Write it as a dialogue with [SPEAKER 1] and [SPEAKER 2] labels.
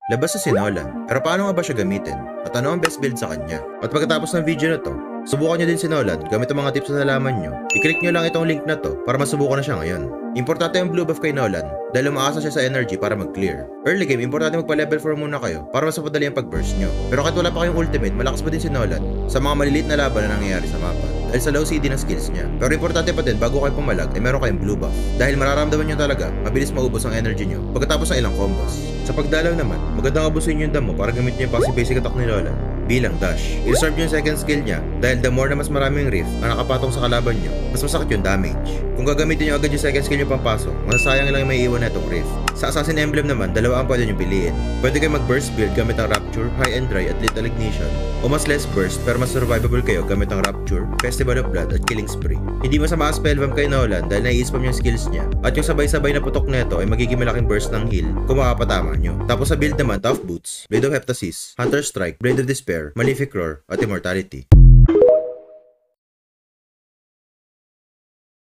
[SPEAKER 1] Labas na si Nolan, pero paano nga ba siya gamitin? At ano ang best build sa kanya? At pagkatapos ng video na to, subukan nyo din si Nolan gamit ang mga tips na nalaman nyo. I-click nyo lang itong link na to para masubukan na siya ngayon. Importante yung blue buff kay Nolan dahil umaasa siya sa energy para mag-clear. Early game, importante magpa-level 4 muna kayo para mas mapadali ang pag-burst nyo. Pero kahit wala pa kayong ultimate, malakas pa din si Nolan sa mga maliliit na laban na nangyayari sa mapa dahil sa low CD ng skills niya. Pero importante pa din bago kayo pumalag ay meron kayong blue buff dahil mararamdaman nyo talaga mabilis maubos ang energy nyo pagkatapos ng ilang combos. Sa pagdalaw naman, magandang abusin yung damo para gamitin yung basic attack ni Nolan bilang dash. I-reserve nyo yung second skill niya dahil the more na mas maraming rift ang nakapatong sa kalaban nyo, mas masakit yung damage. Kung gagamitin nyo agad yung second skill nyo pampasok, masasayang lang yung may iwan na itong rift. Sa Assassin Emblem naman, dalawa ang pwede nyo piliin. Pwede kayo mag-burst build gamit ang Rapture, High and Dry at Lethal Ignition, o mas less burst pero mas survivable kayo gamit ang Rapture, Festival of Blood at Killing Spree. Hindi masama ang spellbomb kay Nolan dahil nai-spam yung skills niya at yung sabay-sabay na putok neto ay magiging malaking burst ng heal kung makapatama nyo. Tapos sa build naman, Tough Boots, Blade of Heptasis, Hunter Strike, Blade of Despair, Malefic Roar at Immortality.